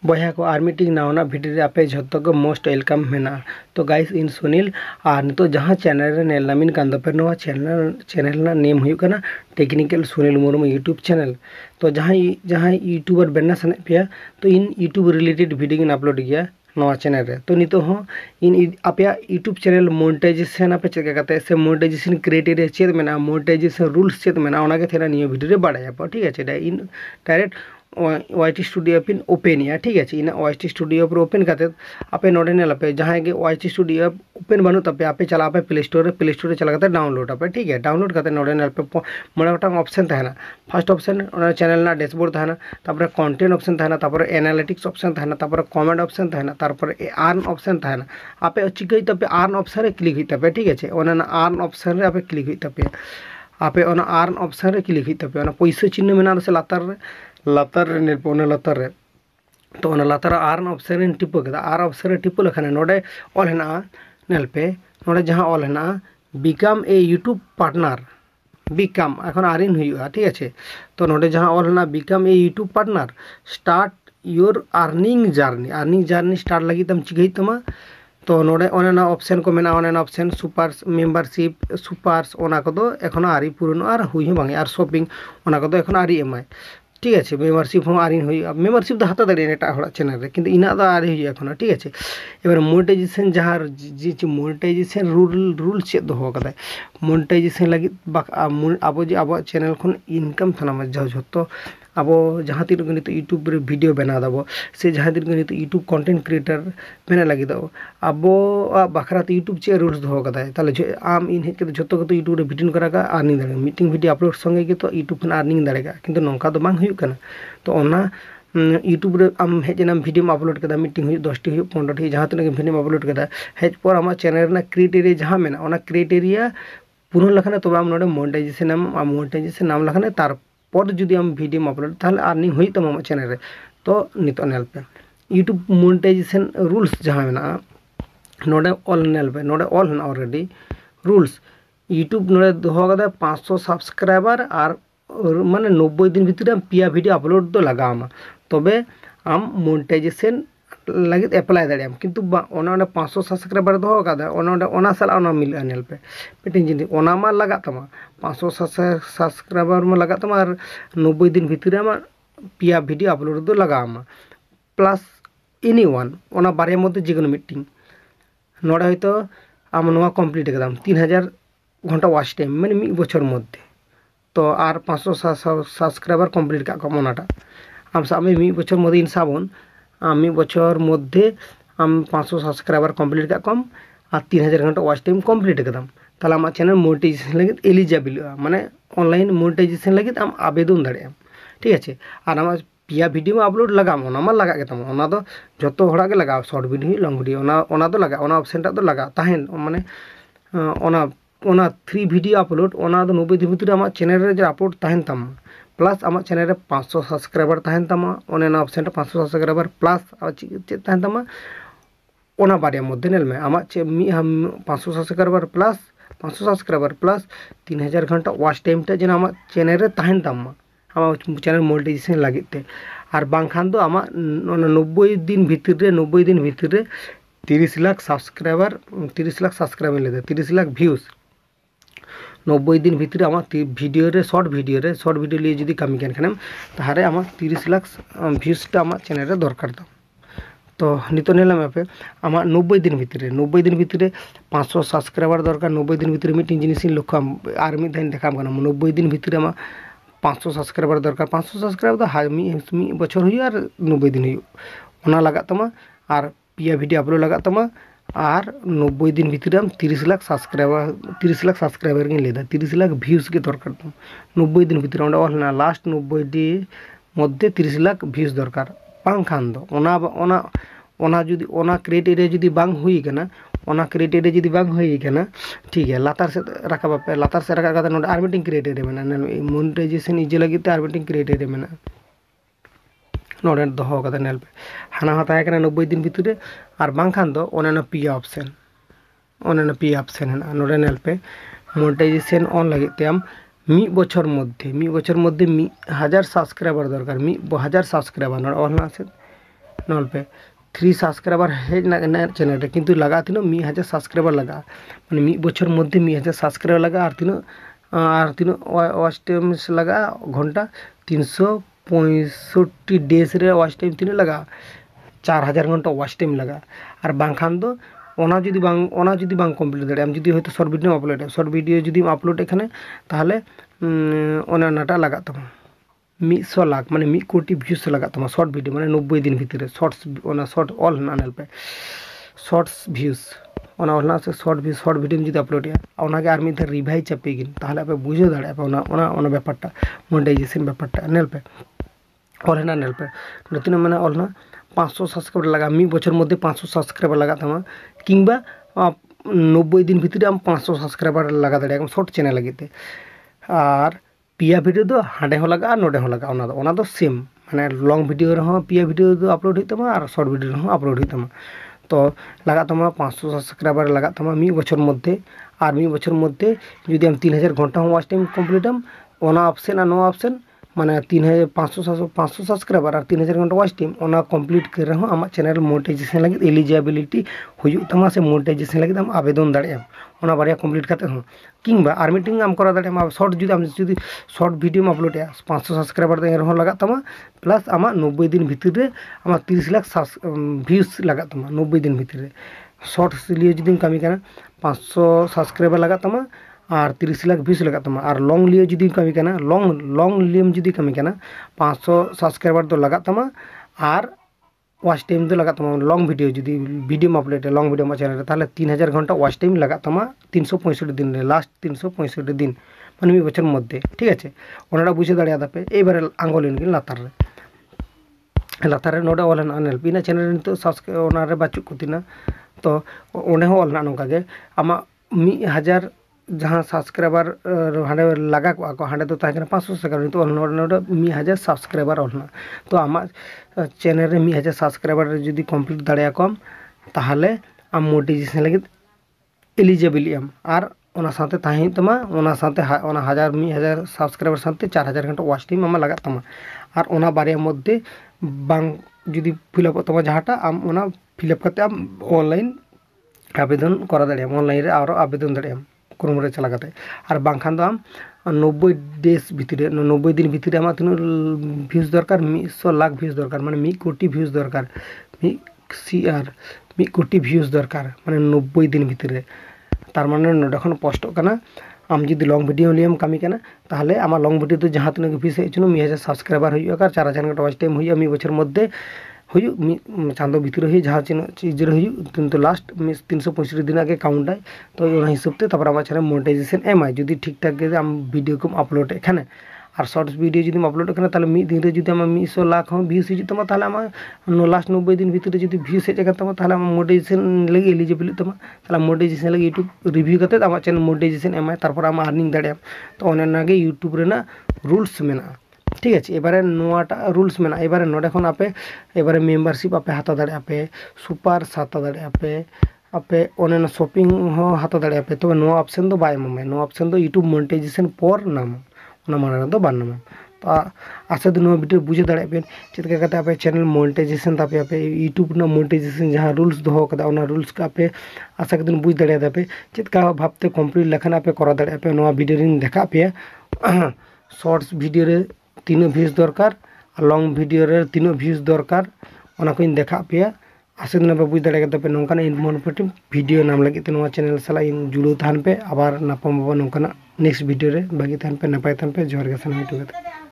बया को are meeting नावना भिडियो रे आपे झतो को मोस्ट वेलकम मेना। तो गाइस इन सुनील और नितो जहां चैनल रे नेल नामिन कान दो पे नवा चैनल ना नेम हुई कना technical Sunil Murmu YouTube channel. तो जहां यूट्यूबर बनना सने पे तो इन यूट्यूब रिलेटेड वीडियो इन अपलोड गया नवा चैनल रे। तो नितो हो इन आपे यूट्यूब चैनल मोनेटाइजेशन आपे चेक करते से मोनेटाइजेशन क्राइटेरिया चेक मेना मोनेटाइजेशन रूल्स चेक मेना ओना के थेना नियो वीडियो रे बाड़ाया पा। ठीक है in direct OIT studio pin open या। ठीक है इन OIT स्टूडियो पर ओपन करते आपे नोडे नेलापे जहां के OIT स्टूडियो ओपन बनू तपे आपे चला पे प्ले स्टोर रे चला करते डाउनलोड आपे। ठीक है डाउनलोड करते नोडे नेलापे मोड़ा गोटांग ऑप्शन तहना। फर्स्ट ऑप्शन ओना चैनल ना डैशबोर्ड तहना, तारपर कंटेंट ऑप्शन तहना, तारपर एनालिटिक्स ऑप्शन तहना, तारपर कमेंट ऑप्शन तहना, तारपर अर्न ऑप्शन तहना। आपे चिकई तपे अर्न ऑप्शन रे क्लिक हुई तपे। ठीक है ओना अर्न ऑप्शन रे आपे क्लिक हुई तपे। आपे ओना अर्न ऑप्शन रे क्लिक हुई तपे। ओना पैसा चिन्ह मेना से लातार रे नेल पोने लातार रे। तो ओना लातार अर्न ऑप्शन रे टिपो केदा आर ऑप्शन रे टिपो लखने नोडे ऑल हेना नेल पे नोडे जहां ऑल हेना become a YouTube partner become एखन आरिन हुआ। ठीक है तो नोडे जहां ऑल हेना become a YouTube partner start your earning journey start लगी तम चिगई तमा। तो नोडे ओना ऑप्शन को मेना ओना ऑप्शन सुपर मेंबरशिप सुपार्स ओना को दो एखन आरि पूर्ण और हुई बांगे और शॉपिंग ओना को दो एखन आरि एमआई। ठीक है मेम्बारशिप हम आरिन हुई मेम्बारशिप दो हाता दाड़े एटा हड़ा चैनल रे किंतु इना दो आरि हुई एखन। ठीक है एबार मोनेटाइजेशन जहां जे मोनेटाइजेशन रूल चेक दो कदा मोनेटाइजेशन लगी आबो जे आबो चैनल खन इनकम थाना झतो आबो जहां तीन को नित यूट्यूब रे वीडियो बना दाबो से जहां तीन को नित यूट्यूब कंटेंट क्रिएटर बना लगी दो आबो बखरा तो यूट्यूब चे रूल्स दो कदा ताले आम इन हेज के झतो को यूट्यूब रे वीडियो करागा अर्निंग दाड़े मीटिंग वीडियो अपलोड संगे के तो यूट्यूब खन अर्निंग दाड़ेगा किंतु नोंका तो बांग हुई कना। तो ओना यूट्यूब रे आम हेजना वीडियो अपलोड कदा मीटिंग हुई 10 टी हुई 15 टी जहां तने वीडियो अपलोड कदा हेज पर आमा चैनल ना क्राइटेरिया जहां मेना ओना क्राइटेरिया पूर्ण लखने तो आम नोडे मोनेटाइजेशन नाम लखने तार पर जुदी हम वीडियो अपलोड ताहले अर्निंग हुई तम चैनल रे। तो नितो नेल पे यूट्यूब मोनेटाइजेशन रूल्स जहां मेना नोडे ऑल नेल पे नोडे ऑल हन ऑलरेडी रूल्स यूट्यूब नोडे दोहो कदा 500 सब्सक्राइबर और माने 90 दिन भीतर हम पिया वीडियो अपलोड दो लगामा तबे आम मोनेटाइजेशन लगे एप्लाई दाड़ियाम किंतु ओना 500 सब्सक्राइबर दो कदा ओना साला ओना मिल नेल पे मिटिंग जिन ओना मा लगा तमा 500 सब्सक्राइबर में लगा तमा और 90 दिन भीतर मा पिया वीडियो अपलोड दो लगामा प्लस एनीवन ओना बारे मध्य जेकोनो मिटिंग नोडे हयतो आम नोआ कमप्लीट कदाम 3000 घंटा वाच टाइम माने मी बछर मध्य तो और 500 सब्सक्राइबर कमप्लीट का कम ओनाटा आम सामे मी बछर मध्य इन साबन मी बछर मध्य आम 500 सब्सक्राइबर कमप्लीट का कम और 3000 घंटा वाच टाइम कमप्लीट कदाम ताला आम चैनल मोनेटाइजेशन लगे एलिजिबल माने ऑनलाइन मोनेटाइजेशन लगे आम आवेदन दाड़े। ठीक है और आम पिया वीडियो अपलोड लगाम ओना मा लगा के तम ओना दो जतो हड़ा के लगा शॉर्ट वीडियो लॉन्ग वीडियो ओना दो लगा ओना ऑप्शन टा दो लगा ताहेन माने ओना 3 वीडियो अपलोड ओना दो 90 दिन भीतर आम चैनल रे अपलोड ताहेन तम प्लस आम चैनल रे 500 सब्सक्राइबर ताहेन तम ओना ऑप्शन टा 500 सब्सक्राइबर प्लस चे ताहेन तम ओना बारे मध्य नेल में आम चे मी हम 500 सब्सक्राइबर प्लस 3000 घंटा वाच टाइम टा जेना आम चैनल रे ताहेन तम आम चैनल मोनेटाइजेशन लगे ते और बांखान दो आम 90 दिन भीतर रे 30 लाख सब्सक्राइबर लेते 30 लाख व्यूज 90 दिन भीतर आम वीडियो रे शॉर्ट वीडियो लिए जुदी कमी खाने ताहले आम 30 लाख व्यूज टा आम चैनल रे दरकार दा। तो नितो नेलाम पे आम 90 दिन भीतर 500 सब्सक्राइबर दरकार 90 दिन भीतर मिटिंग जिनिस लक्ष्य और मिद धाइन देखाम 90 दिन भीतर आम 500 सब्सक्राइबर दरकार 500 सब्सक्राइबर तो हाई मी बछर हुई और 90 दिन हुई लगा तमा और पिया वीडियो अपलोड लगा तमा और 90 दिन भीतर हम 30 लाख सब्सक्राइबर के लेदा 30 लाख व्यूज के दरकार तम 90 दिन भीतर ओंडे ऑलना लास्ट 90 दिन मध्य 30 लाख व्यूज दरकार बांग खान दो ओना जुदी ओना क्राइटेरिया जुदी बांग हुई कना ओना क्राइटेरिया जुदी बांग हुई कना। ठीक है लातार से राखा पे लातार से राखा कदा नोडे आर मिटिंग क्राइटेरिया मेना मोनेटाइजेशन इजे लगी ते आर मिटिंग क्राइटेरिया मेना नोडे दोहो कदा नेल पे हाना हता है 90 दिन भीतर और बांग खान दो ओना पिया ऑप्शन है नोडे नेल पे मोनेटाइजेशन ऑन लगे ते आम मी बछर मध्य 1000 सब्सक्राइबर दरकार 1000 सब्सक्राइबर नोडे ऑल ना से नल पे 3 सब्सक्राइबर हेजना चैनल रे किंतु लगा तीनो 1000 सब्सक्राइबर लगा माने 1 बछर मध्य 1000 सब्सक्राइबर लगा और तीनो वॉच टाइम लगा घंटा 365 डेज रे वॉच टाइम तीनो लगा 4000 घंटा वॉच टाइम लगा और बांखान दो जुदी बांग कमप्लीट दाड़े जुदी होयतो शॉर्ट भिडियो जुदी अपलोड एखाने ताहले ओना नाटा लगा तमा 100 लाख माने 1 कोटी व्यूज लगा तमा शॉर्ट भिडियो माने 90 दिन भीतर शॉर्ट्स ओना शॉर्ट ऑल नानल पे शॉर्ट्स व्यूज ओना से शॉर्ट भिडियो जुदी अपलोड या ओना के आर मिद रिवाइज चापेगिन ताहले आपे बुझो दाड़े आपे ओना ब्यापारटा मोनेटाइजेशन ब्यापारटा नेल पे और हेना नेल पे नतुन माने ओलना 500 सब्सक्राइबर लगा 1 बछर मध्य 500 सब्सक्राइबर लगा तमा किंबा 90 दिन भीतर आम 500 सब्सक्राइबर लगा दाड़े शॉर्ट चैनल लगे और पिया भिडियो दो हांडे हो लगा नोडे हो लगा ओना दो सेम माने लॉन्ग भिडियो रहो पिया भिडियो दो अपलोड होई तमा और शॉर्ट भिडियो रहो अपलोड होई तमा तो लगा तमा 500 सब्सक्राइबर लगा तमा 1 बछर मध्य और 1 बछर मध्य जुदी हम 3000 घंटा वॉच टाइम कमप्लीट ओना ऑप्शन और नो ऑप्शन माने 3500 सब्सक्राइबर और 3000 घंटा वॉच टाइम ओना कमप्लीट कर रहो आमा चैनल मोनेटाइजेशन लगे एलिजिबिलिटी हुई तमा से मोनेटाइजेशन लगे हम आवेदन दाड़े ओना बारिया कमप्लीट करते हो किंबा आर मीटिंग आम करा दाड़े हम शॉर्ट जुदी शॉर्ट भिडियो में अपलोड या 500 सब्सक्राइबर दे रहो लगा तमा प्लस आमा 90 दिन भीतर रे आमा 30 लाख व्यूज लगा तमा 90 दिन भीतर रे शॉर्ट्स लिए जुदी कमी करना 500 सब्सक्राइबर लगा तमा और 30 लाख व्यूज लगा तमा और लॉन्ग लिए जुदी कमी करना लॉन्ग लियम जुदी कमी करना 500 सब्सक्राइबर तो लगा तमा और वॉच टाइम तो लगा तमा लॉन्ग भिडियो जुदी वीडियो में अपलोड लॉन्ग भिडियो में चैनल ताहले 3000 घंटा वॉच टाइम लगा तमा 365 दिन रे लास्ट 365 दिन माने 1 बछर मध्य ठीक है ओनाडा बुझे दाड़िया दापे एबारे आंगोलिन गिन लातार रे नोडा ऑल अनल बिना चैनल रे तो सब्सक्राइब ओना रे बाचु कुतिना तो ओने हो ऑल नोका गे आमा 1000 जहाँ सब्सक्राइबर हाँ लगा को हाँ तो 500 सब्सक्राइबर तो नोडे 1000 सब्सक्राइबर ऑलना तो आम चैनल रे 1000 सब्सक्राइबर जुदी कमप्लीट दाड़े कम ताहले आम मोनेटाइजेशन लगे एलिजिबल और ओना साथे ताहें तमा ओना साथे ओना 1000 सब्सक्राइबर साथे 4000 घंटा वॉच टाइम आमा लगा तमा और ओना बारे मध्य बांग जुदी फिलअप तमा जहाँटा आम ओना फिलअप करते आम ऑनलाइन आवेदन करा दाड़े ऑनलाइन रे और आवेदन दाड़े क्रम चला करते और बांखान दो आम 90 डेज भितर 90 दिन भितर आम तीन व्यूज दरकार 100 लाख व्यूज दरकार माने 1 कोटी व्यूज दरकार 1 कोटी व्यूज दरकार माने 90 दिन भितर तार माने नोडे खन पोस्ट कना आम जुदी लॉन्ग भिडियो लियम कमी कना ताहले आमा लॉन्ग भिडियो तो जहाँ तीन व्यूज हेचनो 1000 सब्सक्राइबर हुई 4000 घंटा वॉच टाइम हुई 1 बछर मध्य हुई चांदो भितर हुई जहाँ चीज किंतु लास्ट 365 दिन आगे काउंट है तो हिसाब से तब आम चैनल मोनेटाइजेशन एम जुदी ठीक ठाक आम भिडियो को अपलोड एखाने और शॉर्ट्स भिडियो जुदी अपलोड एखाने ताहले 1 दिन रे जुदी आम 100 लाख व्यूज हिजू तमा ताहले आम लास्ट 90 दिन भितर जुदी व्यूज हेज तमा ताहले आम मोनेटाइजेशन लगे एलिजिबल तमा ताहले मोनेटाइजेशन लगे यूट्यूब रिव्यू करते आम चैनल मोनेटाइजेशन एम तारपर आम अर्निंग दाड़े तो ओना यूट्यूब रेना रूल्स मेना ठीक है एबारे नोटा रूल्स में एबारे नोडे खन आपे एबारे मेम्बारशिप आपे हाता दाड़े आपे सुपार हाता दाड़े आपे ओने शॉपिंग हो हाता दाड़े आपे तो नो ऑप्शन दो बाय ममे नो ऑप्शन दो यूट्यूब मोनेटाइजेशन पर नाम ओना माने दो बान नाम तो आशा दिन वीडियो बुझे दाड़े पे चितका करते आपे चैनल मोनेटाइजेशन तापे आपे यूट्यूब ना मोनेटाइजेशन जहां रूल्स दो कदा ओना रूल्स का आपे आशा दिन बुझ दाड़े आपे चितका भाबते कंप्लीट लखन आपे करा दाड़े आपे नो वीडियो रिन देखा पे शॉर्ट्स वीडियो रे 3 व्यूज दरकार लॉन्ग वीडियो रे 3 व्यूज दरकार ओना को देखा पे आशा दिन बुझ दाड़े पे नौकाना इनफॉर्मेटिव वीडियो नाम लगे तो चैनल साला जुड़ो थान पे आबार नापाम बाबा नौकाना नेक्स्ट वीडियो रे बागी थान पे नपाय थान पे जोहर गे सान यूट्यूब।